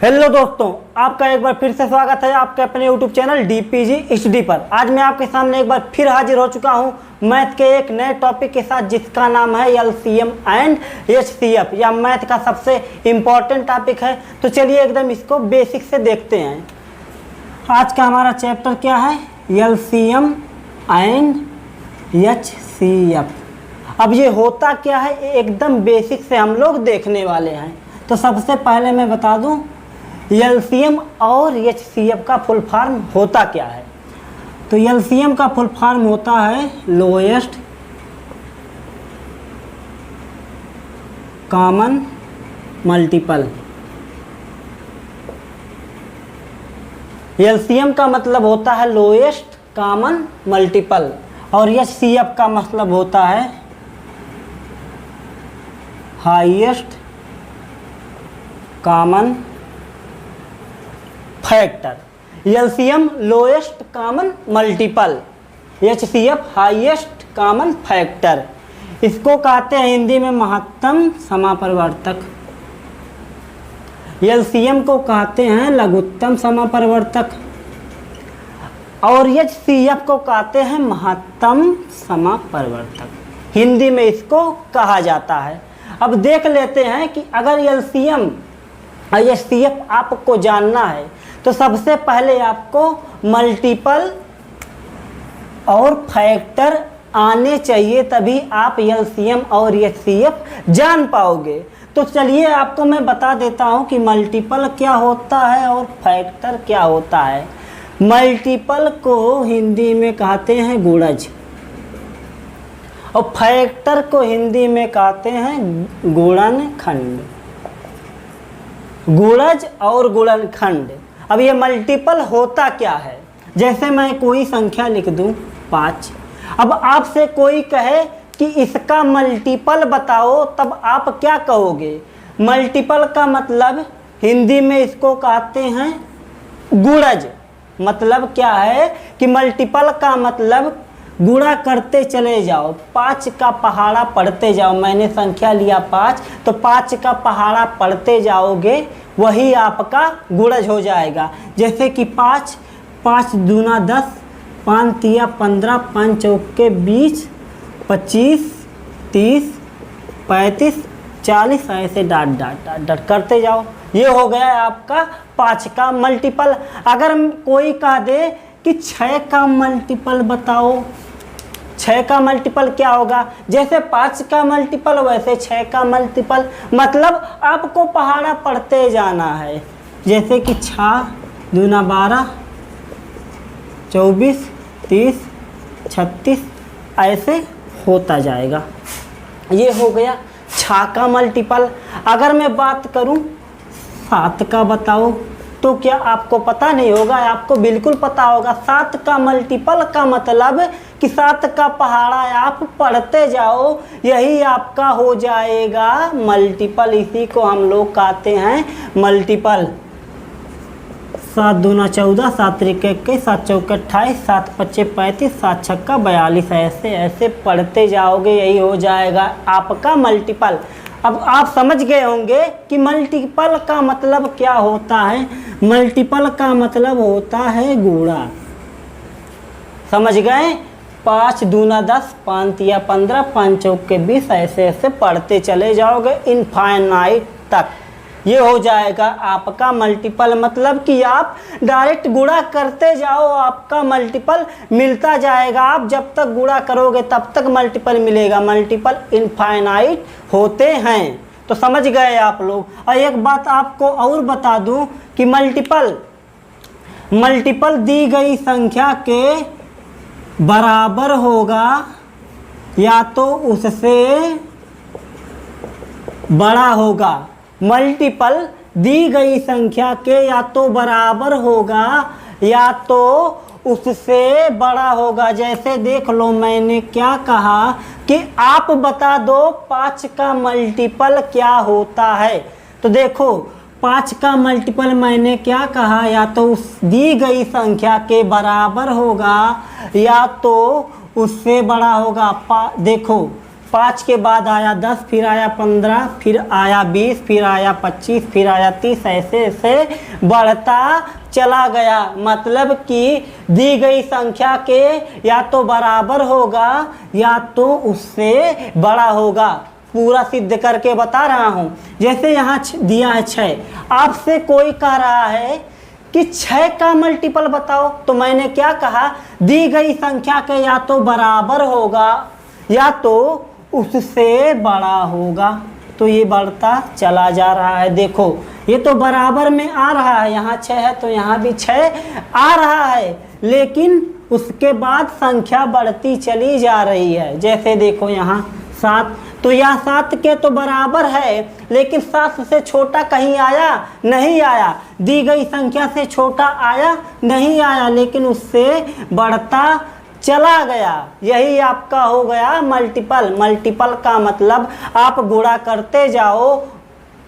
Hello दोस्तों, आपका एक बार फिर से स्वागत है आपके अपने यूट्यूब चैनल DPG स्टडी पर। आज मैं आपके सामने एक बार फिर हाजिर हो चुका हूं मैथ के एक नए टॉपिक के साथ, जिसका नाम है LCM एंड HCF। यह मैथ का सबसे इम्पॉर्टेंट टॉपिक है। तो चलिए एकदम इसको बेसिक से देखते हैं। आज का हमारा चैप्टर क्या है? LCM and HCF। अब ये होता क्या है, एकदम बेसिक से हम लोग देखने वाले हैं। तो सबसे पहले मैं बता दूं LCM और HCF का फुल फॉर्म होता क्या है। तो LCM का फुल फॉर्म होता है लोएस्ट कॉमन मल्टीपल। LCM का मतलब होता है लोएस्ट कॉमन मल्टीपल और HCF का मतलब होता है highest common factor. LCM lowest common multiple, HCF highest common factor. इसको कहते हैं हिंदी में महत्तम समापरिवर्तक। LCM को कहते हैं लघुत्तम समापरिवर्तक और HCF को कहते हैं महत्तम समापरिवर्तक। हिंदी में इसको कहा जाता है। अब देख लेते हैं कि अगर LCM और HCF आपको जानना है तो सबसे पहले आपको मल्टीपल और फैक्टर आने चाहिए, तभी आप LCM और HCF जान पाओगे। तो चलिए आपको मैं बता देता हूं कि मल्टीपल क्या होता है और फैक्टर क्या होता है। मल्टीपल को हिंदी में कहते हैं गुणज और फैक्टर को हिंदी में कहते हैं गुणनखंड। गुणज और गुणनखंड। अब ये मल्टीपल होता क्या है? जैसे मैं कोई संख्या लिख दूं 5। अब आपसे कोई कहे कि इसका मल्टीपल बताओ, तब आप क्या कहोगे? मल्टीपल का मतलब हिंदी में इसको कहते हैं गुणज। मतलब क्या है कि मल्टीपल का मतलब गुणा करते चले जाओ, 5 का पहाड़ा पढ़ते जाओ। मैंने संख्या लिया 5, तो 5 का पहाड़ा पढ़ते जाओगे, वही आपका गुणज हो जाएगा। जैसे कि 5, 5 दूना 10, 5 तिया 15, 5 चौके 20, 25, 30, 35, 40, ऐसे डाट डाट डाट डाट करते जाओ। ये हो गया आपका 5 का मल्टीपल। अगर कोई कह दे कि 6 का मल्टीपल बताओ, 6 का मल्टीपल क्या होगा? जैसे 5 का मल्टीपल वैसे 6 का मल्टीपल। मतलब आपको पहाड़ा पढ़ते जाना है। जैसे कि 6 दूना 12, 24, 30, 36, ऐसे होता जाएगा। ये हो गया 6 का मल्टीपल। अगर मैं बात करूं 7 का बताओ, तो क्या आपको पता नहीं होगा? आपको बिल्कुल पता होगा। 7 का मल्टीपल का मतलब कि 7 का पहाड़ा आप पढ़ते जाओ, यही आपका हो जाएगा मल्टीपल। इसी को हम लोग कहते हैं मल्टीपल। 7 दूना 14, 7 त्रिक 21, 7 चौके 28, 7 पच्चे 35, 7 छक्का 42, ऐसे ऐसे पढ़ते जाओगे, यही हो जाएगा आपका मल्टीपल। अब आप समझ गए होंगे कि मल्टीपल का मतलब क्या होता है। मल्टीपल का मतलब होता है गुणा। समझ गए? 5 दूना 10, 5 तिया 15, 5 चौके 20, ऐसे ऐसे पढ़ते चले जाओगे इनफाइनाइट तक। ये हो जाएगा आपका मल्टीपल। मतलब कि आप डायरेक्ट गुणा करते जाओ, आपका मल्टीपल मिलता जाएगा। आप जब तक गुणा करोगे तब तक मल्टीपल मिलेगा। मल्टीपल इनफाइनाइट होते हैं। तो समझ गए आप लोग। और एक बात आपको और बता दूं कि मल्टीपल दी गई संख्या के बराबर होगा या तो उससे बड़ा होगा। मल्टीपल दी गई संख्या के या तो बराबर होगा या तो उससे बड़ा होगा। जैसे देख लो, मैंने क्या कहा कि आप बता दो 5 का मल्टीपल क्या होता है। तो देखो 5 का मल्टीपल मैंने क्या कहा, या तो उस दी गई संख्या के बराबर होगा या तो उससे बड़ा होगा। देखो 5 के बाद आया 10, फिर आया 15, फिर आया 20, फिर आया 25, फिर आया 30, ऐसे ऐसे बढ़ता चला गया। मतलब कि दी गई संख्या के या तो बराबर होगा या तो उससे बड़ा होगा। पूरा सिद्ध करके बता रहा हूँ। जैसे यहाँ दिया है 6, आपसे कोई कह रहा है कि 6 का मल्टीपल बताओ, तो मैंने क्या कहा, दी गई संख्या के या तो बराबर होगा या तो उससे बड़ा होगा। तो ये बढ़ता चला जा रहा है। देखो ये तो बराबर में आ रहा है, यहाँ 6 है तो यहाँ भी 6 आ रहा है, लेकिन उसके बाद संख्या बढ़ती चली जा रही है। जैसे देखो यहाँ 7, तो यह 7 के तो बराबर है, लेकिन 7 से छोटा कहीं आया नहीं आया। दी गई संख्या से छोटा आया नहीं आया, लेकिन उससे बढ़ता चला गया। यही आपका हो गया मल्टीपल। मल्टीपल का मतलब आप गुणा करते जाओ,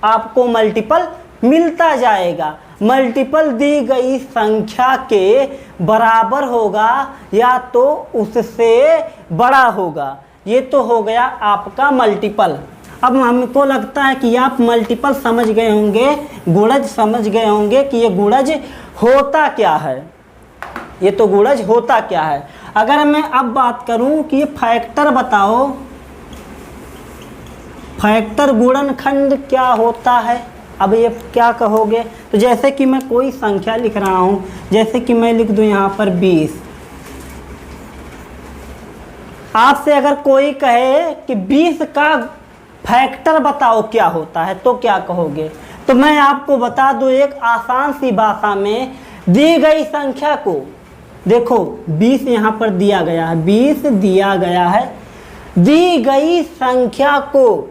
आपको मल्टीपल मिलता जाएगा। मल्टीपल दी गई संख्या के बराबर होगा या तो उससे बड़ा होगा। ये तो हो गया आपका मल्टीपल। अब हमको लगता है कि आप मल्टीपल समझ गए होंगे, गुणज समझ गए होंगे कि ये गुणज होता क्या है। ये तो गुणज होता क्या है। अगर मैं अब बात करूं कि ये फैक्टर बताओ, फैक्टर गुणनखंड क्या होता है। अब ये क्या कहोगे, तो जैसे कि मैं कोई संख्या लिख रहा हूं, जैसे कि मैं लिख दूं यहाँ पर 20। आपसे अगर कोई कहे कि 20 का फैक्टर बताओ क्या होता है, तो क्या कहोगे। तो मैं आपको बता दूं एक आसान सी भाषा में, दी गई संख्या को, देखो 20 यहाँ पर दिया गया है, 20 दिया गया है। दी गई संख्या को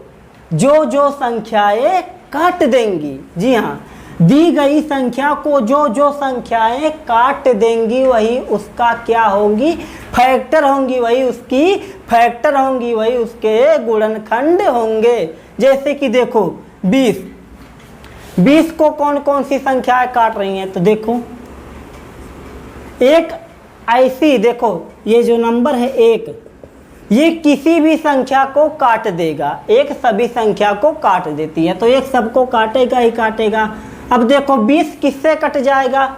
जो जो संख्याएं काट देंगी, जी हाँ, दी गई संख्या को जो जो संख्याएं काट देंगी वही उसका क्या होंगी, फैक्टर होंगी, वही उसकी फैक्टर होंगी, वही उसके गुणनखंड होंगे। जैसे कि देखो 20 को कौन कौन सी संख्याएं काट रही हैं, तो देखो एक ऐसी, देखो ये जो नंबर है 1, ये किसी भी संख्या को काट देगा। एक सभी संख्या को काट देती है, तो एक सबको काटेगा ही काटेगा। अब देखो 20 किससे कट जाएगा,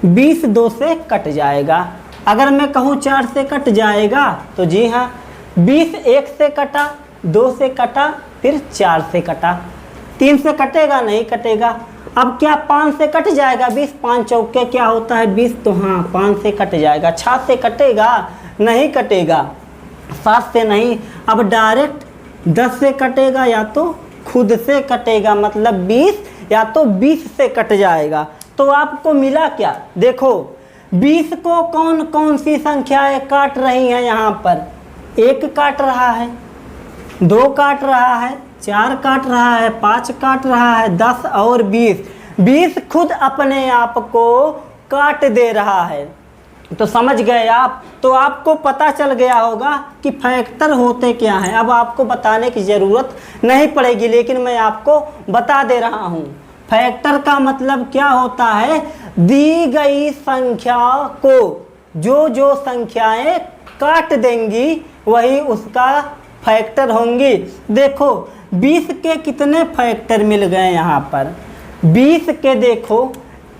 20 2 से कट जाएगा। अगर मैं कहूँ 4 से कट जाएगा, तो जी हाँ, 20 1 से कटा, 2 से कटा, फिर 4 से कटा, 3 से कटेगा नहीं कटेगा। अब क्या 5 से कट जाएगा 20, 5 चौके क्या होता है 20, तो हाँ 5 से कट जाएगा। 6 से कटेगा नहीं कटेगा, 7 से नहीं। अब डायरेक्ट 10 से कटेगा या तो खुद से कटेगा, मतलब 20 या तो 20 से कट जाएगा। तो आपको मिला क्या, देखो 20 को कौन कौन सी संख्याएं काट रही हैं, यहाँ पर 1 काट रहा है, 2 काट रहा है, 4 काट रहा है, 5 काट रहा है, 10 और 20 खुद अपने आप को काट दे रहा है। तो समझ गए आप। तो आपको पता चल गया होगा कि फैक्टर होते क्या हैं। अब आपको बताने की ज़रूरत नहीं पड़ेगी, लेकिन मैं आपको बता दे रहा हूँ। फैक्टर का मतलब क्या होता है, दी गई संख्या को जो जो संख्याएं काट देंगी वही उसका फैक्टर होंगी। देखो 20 के कितने फैक्टर मिल गए यहाँ पर, 20 के देखो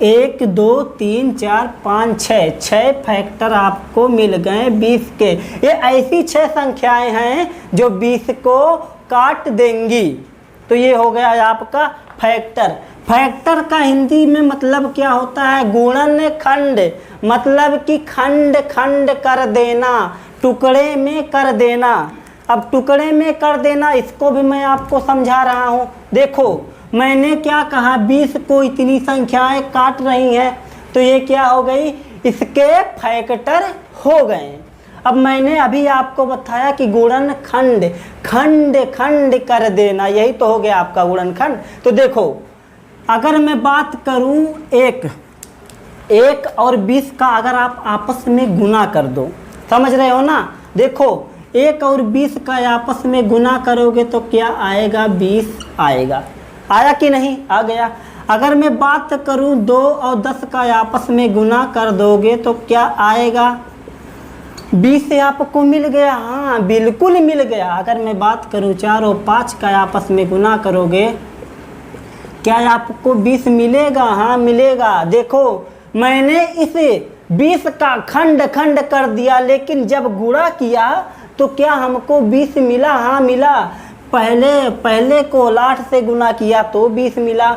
1 2 3 4 5 6 फैक्टर आपको मिल गए 20 के। ये ऐसी 6 संख्याएं हैं जो 20 को काट देंगी। तो ये हो गया आपका फैक्टर। फैक्टर का हिंदी में मतलब क्या होता है, गुणनखंड, मतलब कि खंड खंड कर देना, टुकड़े में कर देना। अब टुकड़े में कर देना, इसको भी मैं आपको समझा रहा हूँ। देखो मैंने क्या कहा, 20 को इतनी संख्याएं काट रही हैं, तो ये क्या हो गई, इसके फैक्टर हो गए। अब मैंने अभी आपको बताया कि गुणनखंड, खंड खंड कर देना, यही तो हो गया आपका गुणनखंड। तो देखो अगर मैं बात करूं 1 और 20 का अगर आप आपस में गुना कर दो, समझ रहे हो ना। देखो 1 और 20 का आपस में गुना करोगे तो क्या आएगा, 20 आएगा। आया कि नहीं, आ गया। अगर मैं बात करूं 2 और 10 का आपस में गुना कर दोगे तो क्या आएगा, 20 से आपको मिल गया? हाँ बिल्कुल मिल गया। अगर मैं बात करूँ 4 और 5 का आपस में गुना करोगे, क्या आपको 20 मिलेगा? हाँ मिलेगा। देखो मैंने इसे 20 का खंड खंड कर दिया, लेकिन जब गुणा किया तो क्या हमको 20 मिला? हाँ मिला। पहले को लास्ट से गुना किया तो 20 मिला,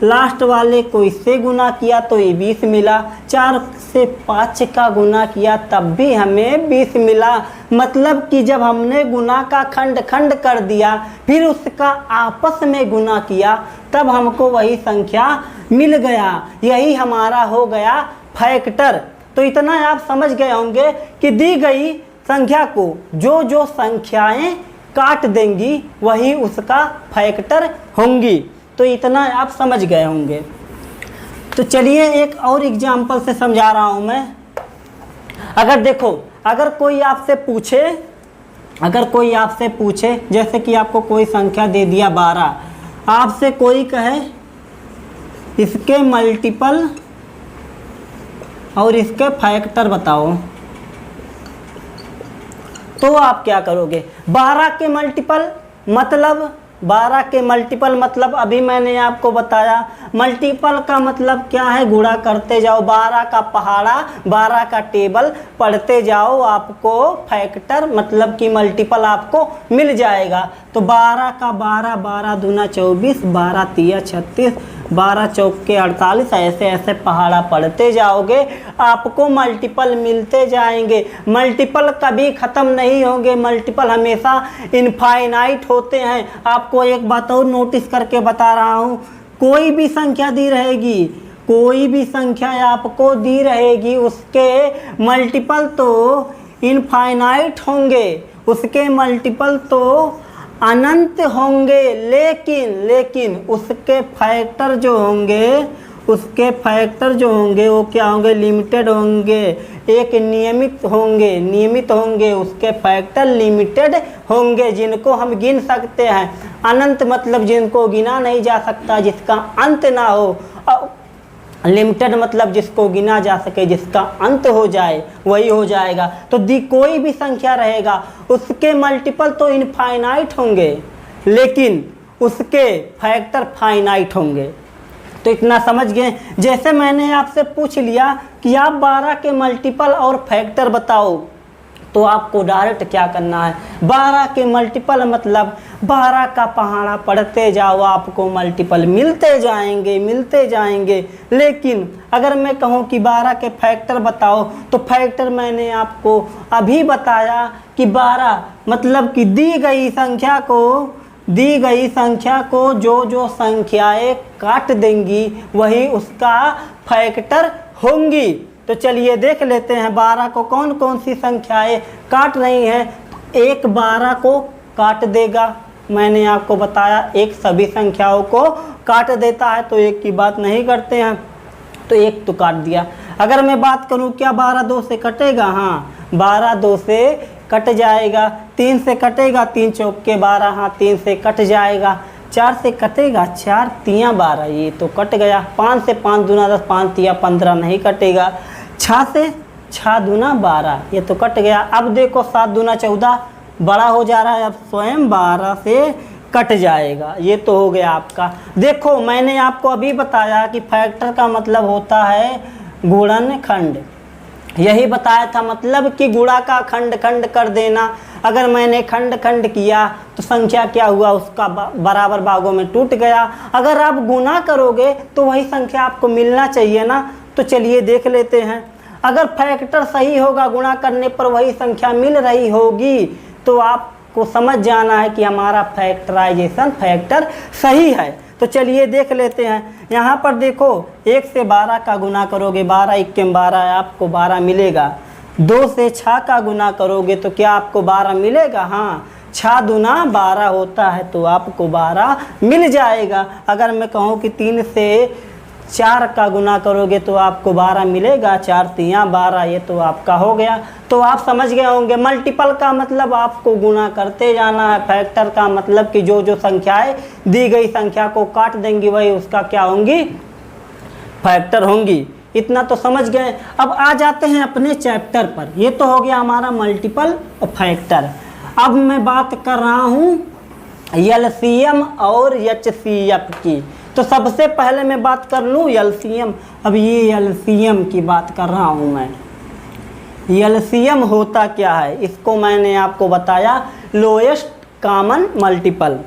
लास्ट वाले को इससे गुना किया तो ये 20 मिला, 4 से 5 का गुना किया तब भी हमें 20 मिला। मतलब कि जब हमने गुना का खंड खंड कर दिया फिर उसका आपस में गुना किया तब हमको वही संख्या मिल गया। यही हमारा हो गया फैक्टर। तो इतना आप समझ गए होंगे कि दी गई संख्या को जो जो संख्याएं काट देंगी वही उसका फैक्टर होंगी। तो इतना आप समझ गए होंगे। तो चलिए एक और एग्जांपल से समझा रहा हूं मैं। अगर देखो, अगर कोई आपसे पूछे जैसे कि आपको कोई संख्या दे दिया 12, आपसे कोई कहे इसके मल्टीपल और इसके फैक्टर बताओ, तो आप क्या करोगे? 12 के मल्टीपल मतलब अभी मैंने आपको बताया, मल्टीपल का मतलब क्या है? गुणा करते जाओ, 12 का पहाड़ा 12 का टेबल पढ़ते जाओ, आपको फैक्टर मतलब कि मल्टीपल आपको मिल जाएगा। तो 12 का 12, 12 दूना 24, 12 तिया 36, 12 चौके 48, ऐसे ऐसे पहाड़ा पढ़ते जाओगे, आपको मल्टीपल मिलते जाएंगे। मल्टीपल कभी ख़त्म नहीं होंगे, मल्टीपल हमेशा इनफाइनाइट होते हैं। आपको एक बात और नोटिस करके बता रहा हूँ, कोई भी संख्या दी आपको दी रहेगी उसके मल्टीपल तो इनफाइनाइट होंगे, उसके मल्टीपल तो अनंत होंगे, लेकिन उसके फैक्टर जो होंगे वो क्या होंगे? लिमिटेड होंगे, एक नियमित होंगे, उसके फैक्टर लिमिटेड होंगे जिनको हम गिन सकते हैं। अनंत मतलब जिनको गिना नहीं जा सकता, जिसका अंत ना हो। लिमिटेड मतलब जिसको गिना जा सके, जिसका अंत हो जाए वही हो जाएगा। तो कोई भी संख्या रहेगा उसके मल्टीपल तो इनफाइनाइट होंगे, लेकिन उसके फैक्टर फाइनाइट होंगे। तो इतना समझ गए। जैसे मैंने आपसे पूछ लिया कि आप 12 के मल्टीपल और फैक्टर बताओ, तो आपको डायरेक्ट क्या करना है? 12 के मल्टीपल मतलब 12 का पहाड़ा पढ़ते जाओ, आपको मल्टीपल मिलते जाएंगे। लेकिन अगर मैं कहूँ कि 12 के फैक्टर बताओ, तो फैक्टर मैंने आपको अभी बताया कि 12 मतलब कि दी गई संख्या को जो जो संख्याएं काट देंगी वही उसका फैक्टर होंगी। तो चलिए देख लेते हैं 12 को कौन कौन सी संख्याएं काट रही हैं। एक 12 को काट देगा, मैंने आपको बताया एक सभी संख्याओं को काट देता है, तो एक की बात नहीं करते हैं, तो एक तो काट दिया। अगर मैं बात करूं क्या 12 2 से कटेगा? हाँ 12 2 से कट जाएगा। 3 से कटेगा, 3 चौके 12, हाँ 3 से कट जाएगा। 4 से कटेगा, 4 तिया 12, ये तो कट गया। 5 से 5 दूना 10, 5 तिया 15 नहीं कटेगा। 6 से 6 दूना 12, ये तो कट गया। अब देखो 7 दूना 14 बड़ा हो जा रहा है, अब स्वयं 12 से कट जाएगा। ये तो हो गया आपका। देखो मैंने आपको अभी बताया कि फैक्टर का मतलब होता है गुणनखंड, यही बताया था, मतलब कि गुणा का खंड खंड कर देना। अगर मैंने खंड खंड किया तो संख्या क्या हुआ? उसका बराबर भागों में टूट गया। अगर आप गुना करोगे तो वही संख्या आपको मिलना चाहिए ना। तो चलिए देख लेते हैं। अगर फैक्टर सही होगा, गुणा करने पर वही संख्या मिल रही होगी, तो आपको समझ जाना है कि हमारा फैक्टर सही है। तो चलिए देख लेते हैं। यहाँ पर देखो 1 से 12 का गुना करोगे, 12 1 के 12 आपको 12 मिलेगा। 2 से 6 का गुना करोगे तो क्या आपको 12 मिलेगा? हाँ 6 दूना 12 होता है, तो आपको 12 मिल जाएगा। अगर मैं कहूँ कि 3 से 4 का गुना करोगे तो आपको 12 मिलेगा। 4 तिया 12, ये तो आपका हो गया। तो आप समझ गए होंगे मल्टीपल का मतलब आपको गुना करते जाना है, फैक्टर का मतलब कि जो जो संख्याएं दी गई संख्या को काट देंगी वही उसका क्या होंगी? फैक्टर होंगी। इतना तो समझ गए। अब आ जाते हैं अपने चैप्टर पर। ये तो हो गया हमारा मल्टीपल फैक्टर। अब मैं बात कर रहा हूँ एलसीएम और एचसीएफ की। तो सबसे पहले मैं बात कर लूँ एलसीएम। अब ये एलसीएम की बात कर रहा हूँ मैं। एलसीएम होता क्या है, इसको मैंने आपको बताया, लोएस्ट कॉमन मल्टीपल।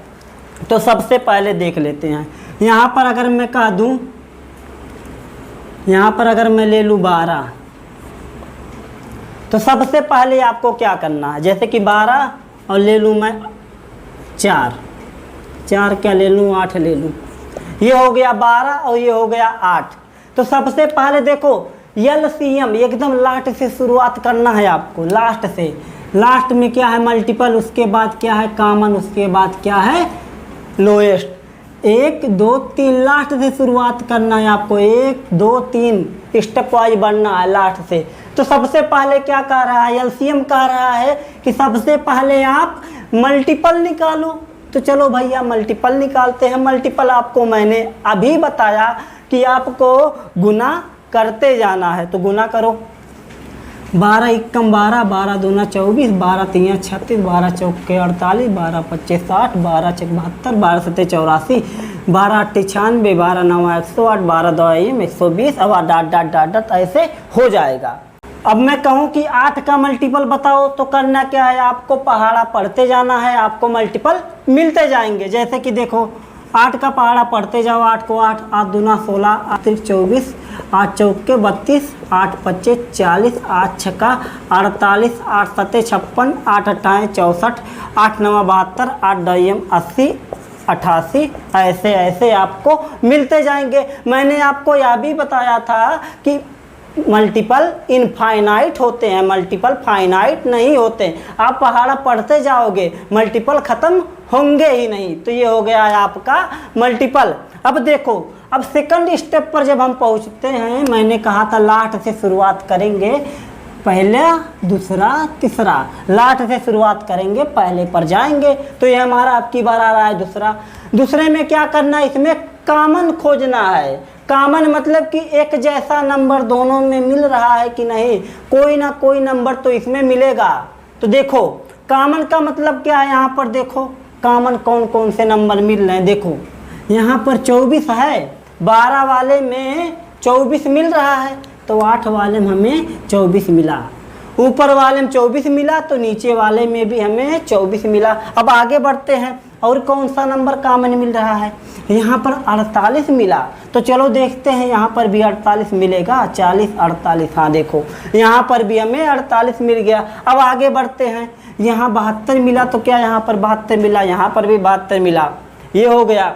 तो सबसे पहले देख लेते हैं। यहाँ पर अगर मैं कह दूँ, यहाँ पर अगर मैं ले लूँ 12, तो सबसे पहले आपको क्या करना है, जैसे कि 12 और ले लूँ मैं 4 क्या ले लूँ, 8 ले लूँ। ये हो गया 12 और ये हो गया 8। तो सबसे पहले देखो एलसीएम एकदम लास्ट से शुरुआत करना है आपको, लास्ट से। लास्ट में क्या है, मल्टीपल, उसके बाद क्या है कॉमन, उसके बाद क्या है लोएस्ट। 1 2 3 लास्ट से शुरुआत करना है आपको, 1 2 3 स्टेप वाइज बढ़ना है लास्ट से। तो सबसे पहले क्या कह रहा है, एलसीएम कह रहा है कि सबसे पहले आप मल्टीपल निकालो। तो चलो भैया मल्टीपल निकालते हैं। मल्टीपल आपको मैंने अभी बताया कि आपको गुना करते जाना है, तो गुना करो। 12 एकम 12, 12 दूना 24, 12 तियाँ 36, 12 चौके 48, 12 पच्चे 60, 12 चक 72, 12 सत्ते 84, 12 अट्ठे 96, 12 नौ 108, 12 दो 120। अब डाट डाट डाट डाट ऐसे हो जाएगा। अब मैं कहूँ कि 8 का मल्टीपल बताओ, तो करना क्या है, आपको पहाड़ा पढ़ते जाना है, आपको मल्टीपल मिलते जाएंगे। जैसे कि देखो 8 का पहाड़ा पढ़ते जाओ, 8 को 8, 8 दूना 16, 8 तिक 24, 8 चौके 32, 8 पच्चे 40, 8 छक्का 48, 8 सत्ते 56, 8 अट्ठाए 64, 8 नवा 72, 8 दयम 80, 88। ऐसे ऐसे आपको मिलते जाएंगे। मैंने आपको यह भी बताया था कि मल्टीपल इनफाइनाइट होते हैं, मल्टीपल फाइनाइट नहीं होते। आप पहाड़ा पढ़ते जाओगे, मल्टीपल ख़त्म होंगे ही नहीं। तो ये हो गया है आपका मल्टीपल। अब देखो, अब सेकंड स्टेप पर जब हम पहुंचते हैं, मैंने कहा था लास्ट से शुरुआत करेंगे, पहला दूसरा तीसरा, लास्ट से शुरुआत करेंगे, पहले पर जाएंगे। तो ये हमारा अब की बार आ रहा है दूसरा। दूसरे में क्या करना है, इसमें कॉमन खोजना है। कॉमन मतलब कि एक जैसा नंबर दोनों में मिल रहा है कि नहीं, कोई ना कोई नंबर तो इसमें मिलेगा। तो देखो कॉमन का मतलब क्या है, यहाँ पर देखो कॉमन कौन कौन से नंबर मिल रहे हैं। देखो यहाँ पर 24 है, 12 वाले में 24 मिल रहा है, तो 8 वाले में हमें 24 मिला। ऊपर वाले में 24 मिला, तो नीचे वाले में भी हमें 24 मिला। अब आगे बढ़ते हैं, और कौन सा नंबर कॉमन मिल रहा है, यहाँ पर 48 मिला। तो चलो देखते हैं यहाँ पर भी 48 मिलेगा, 40 48, हाँ देखो यहाँ पर भी हमें 48 मिल गया। अब आगे बढ़ते हैं, यहाँ 72 मिला, तो क्या यहाँ पर 72 मिला, यहाँ पर भी 72 मिला, ये हो गया।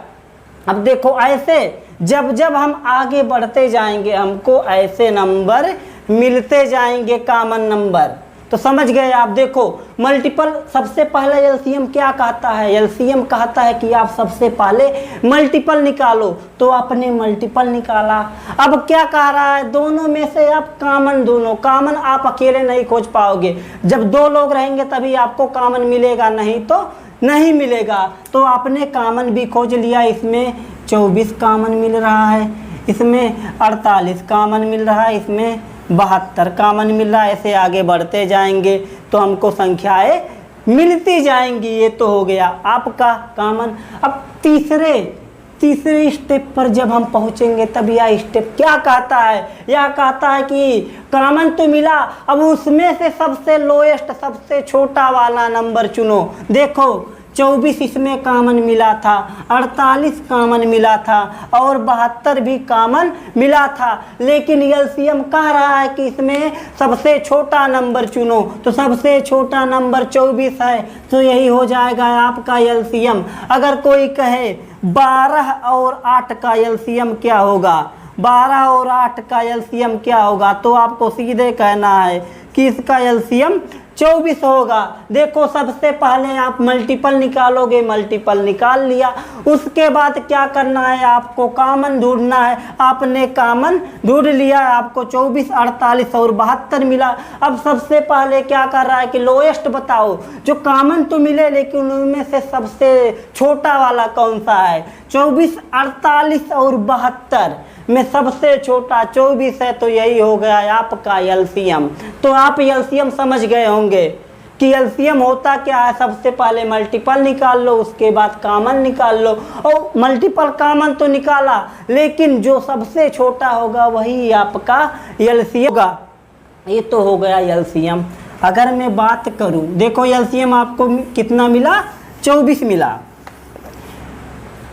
अब देखो ऐसे जब जब हम आगे बढ़ते जाएंगे, हमको ऐसे नंबर मिलते जाएंगे, कॉमन नंबर। तो समझ गए आप। देखो मल्टीपल सबसे पहले एलसीएम क्या कहता है, एलसीएम कहता है कि आप सबसे पहले मल्टीपल निकालो। तो आपने मल्टीपल निकाला। अब क्या कह रहा है, दोनों में से आप कॉमन, दोनों कॉमन आप अकेले नहीं खोज पाओगे। जब 2 लोग रहेंगे तभी आपको कॉमन मिलेगा, नहीं तो नहीं मिलेगा। तो आपने कॉमन भी खोज लिया। इसमें 24 कॉमन मिल रहा है, इसमें 48 कॉमन मिल रहा है, इसमें 72 कॉमन मिल रहा है। ऐसे आगे बढ़ते जाएंगे तो हमको संख्याएं मिलती जाएंगी। ये तो हो गया आपका कॉमन। अब तीसरे स्टेप पर जब हम पहुंचेंगे, तब यह स्टेप क्या कहता है, यह कहता है कि कॉमन तो मिला, अब उसमें से सबसे लोएस्ट, सबसे छोटा वाला नंबर चुनो। देखो 24 इसमें कॉमन मिला था, 48 कॉमन मिला था, और 72 भी कॉमन मिला था। लेकिन एलसीएम कह रहा है कि इसमें सबसे छोटा नंबर चुनो। तो सबसे छोटा नंबर 24 है, तो यही हो जाएगा आपका एलसीएम। अगर कोई कहे 12 और 8 का एलसीएम क्या होगा, 12 और 8 का एलसीएम क्या होगा, तो आपको सीधे कहना है कि इसका एलसीएम 24 होगा। देखो सबसे पहले आप मल्टीपल निकालोगे, मल्टीपल निकाल लिया। उसके बाद क्या करना है, आपको कॉमन ढूंढना है। आपने कॉमन ढूंढ लिया, आपको 24, 48 और 72 मिला। अब सबसे पहले क्या कर रहा है कि लोएस्ट बताओ, जो कॉमन तो मिले लेकिन उनमें से सबसे छोटा वाला कौन सा है। 24, 48 और 72 में सबसे छोटा 24 है, तो यही हो गया आपका एलसीएम। तो आप एलसीएम समझ गए होंगे कि एलसीएम होता क्या है। सबसे पहले मल्टीपल निकाल लो, उसके बाद कॉमन निकाल लो, और मल्टीपल कॉमन तो निकाला, लेकिन जो सबसे छोटा होगा वही आपका एलसीएम होगा। ये तो हो गया एलसीएम। अगर मैं बात करूं, देखो एलसीएम आपको कितना मिला, 24 मिला।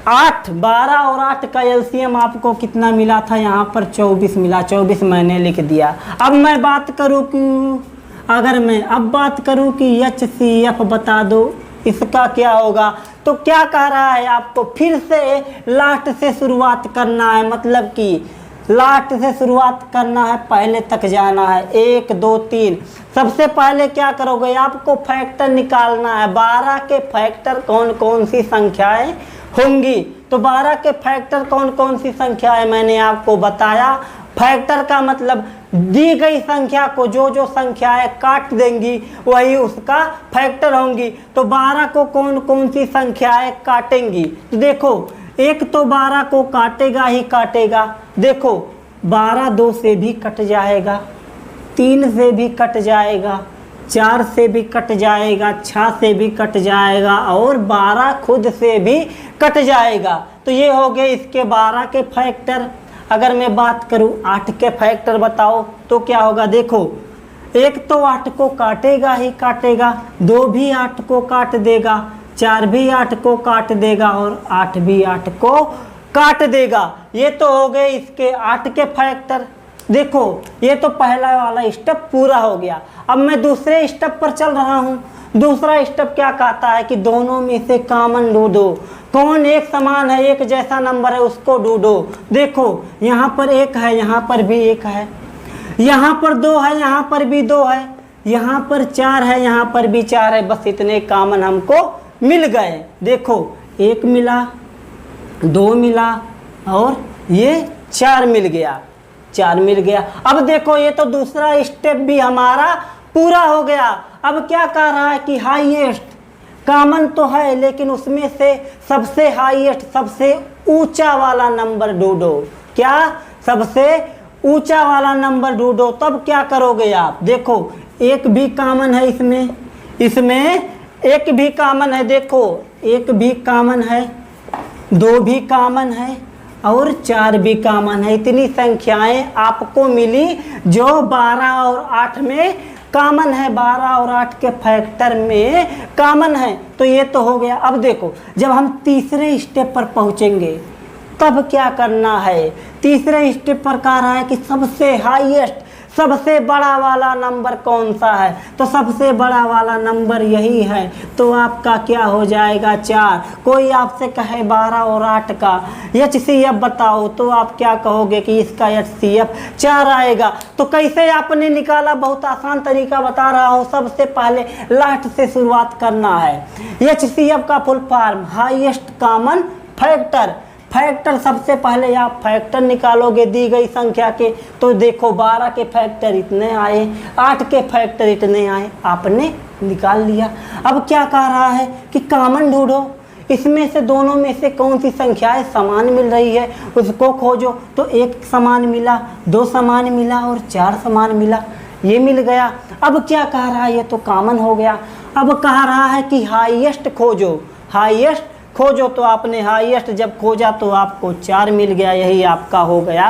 8, 12 और 8 का एलसीएम आपको कितना मिला था, यहाँ पर 24 मिला। 24 मैंने लिख दिया। अब मैं बात करूं कि अगर मैं अब बात करूं कि HCF बता दो, इसका क्या होगा, तो क्या कह रहा है आपको, फिर से लास्ट से शुरुआत करना है। मतलब कि लास्ट से शुरुआत करना है, पहले तक जाना है। 1 2 3। सबसे पहले क्या करोगे, आपको फैक्टर निकालना है। 12 के फैक्टर कौन कौन सी संख्याएं होंगी। तो 12 के फैक्टर कौन कौन सी संख्या है मैंने आपको बताया। फैक्टर का मतलब दी गई संख्या को जो जो संख्याएं काट देंगी वही उसका फैक्टर होंगी। तो 12 को कौन कौन सी संख्याएं काटेंगी, तो देखो एक तो 12 को काटेगा ही काटेगा। देखो 12 2 से भी कट जाएगा, 3 से भी कट जाएगा, 4 से भी कट जाएगा, 6 से भी कट जाएगा, और 12 खुद से भी कट जाएगा। तो ये हो गए इसके 12 के फैक्टर। अगर मैं बात करूं 8 के फैक्टर बताओ तो क्या होगा। देखो एक तो 8 को काटेगा ही काटेगा, 2 भी 8 को काट देगा, 4 भी 8 को काट देगा, और 8 भी 8 को काट देगा। ये तो हो गए इसके 8 के फैक्टर। देखो ये तो पहला वाला स्टेप पूरा हो गया। अब मैं दूसरे स्टेप पर चल रहा हूँ। दूसरा स्टेप क्या कहता है कि दोनों में से कॉमन ढूंढो, कौन एक समान है, एक जैसा नंबर है, उसको ढूंढो। देखो यहाँ पर 1 है, यहाँ पर भी 1 है, यहाँ पर 2 है, यहाँ पर भी 2 है, यहाँ पर 4 है, यहाँ पर भी 4 है। बस इतने कॉमन हमको मिल गए। देखो 1 मिला, 2 मिला, और ये 4 मिल गया, 4 मिल गया। अब देखो ये तो दूसरा स्टेप भी हमारा पूरा हो गया। अब क्या कह रहा है कि हाईएस्ट कॉमन तो है, लेकिन उसमें से सबसे हाईएस्ट, सबसे ऊंचा वाला नंबर ढूंढो। क्या, सबसे ऊंचा वाला नंबर ढूंढो। तब क्या करोगे आप, देखो 1 भी कॉमन है इसमें, इसमें 1 भी कॉमन है। देखो 1 भी कॉमन है, 2 भी कॉमन है, और 4 भी कॉमन है। इतनी संख्याएं आपको मिली जो 12 और 8 में कॉमन है, 12 और 8 के फैक्टर में कॉमन है। तो ये तो हो गया। अब देखो जब हम तीसरे स्टेप पर पहुंचेंगे तब क्या करना है। तीसरे स्टेप पर कह रहा है कि सबसे हाईएस्ट, सबसे बड़ा वाला नंबर कौन सा है, तो सबसे बड़ा वाला नंबर यही है। तो आपका क्या हो जाएगा, 4। कोई आपसे कहे 12 और 8 का HCF बताओ, तो आप क्या कहोगे कि इसका HCF 4 आएगा। तो कैसे आपने निकाला, बहुत आसान तरीका बता रहा हूँ। सबसे पहले लास्ट से शुरुआत करना है। HCF का full form highest common factor. Factor सबसे पहले आप फैक्टर निकालोगे दी गई संख्या के। तो देखो 12 के फैक्टर इतने आए, 8 के फैक्टर इतने आए, आपने निकाल लिया। अब क्या कह रहा है कि कॉमन ढूंढो, इसमें से दोनों में से कौन सी संख्याएं समान मिल रही है उसको खोजो। तो 1 समान मिला, 2 समान मिला, और 4 समान मिला, ये मिल गया। अब क्या कह रहा है, ये तो कॉमन हो गया। अब कह रहा है कि हाईएस्ट खोजो, हाईएस्ट खोजो। तो आपने हाईएस्ट जब खोजा तो आपको 4 मिल गया, यही आपका हो गया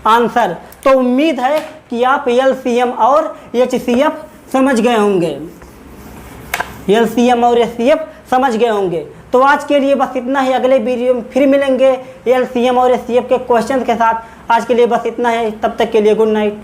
आंसर। तो उम्मीद है कि आप LCM और HCF समझ गए होंगे, LCM और HCF समझ गए होंगे। तो आज के लिए बस इतना ही। अगले वीडियो में फिर मिलेंगे LCM और HCF के क्वेश्चन के साथ। आज के लिए बस इतना है, तब तक के लिए गुड नाइट।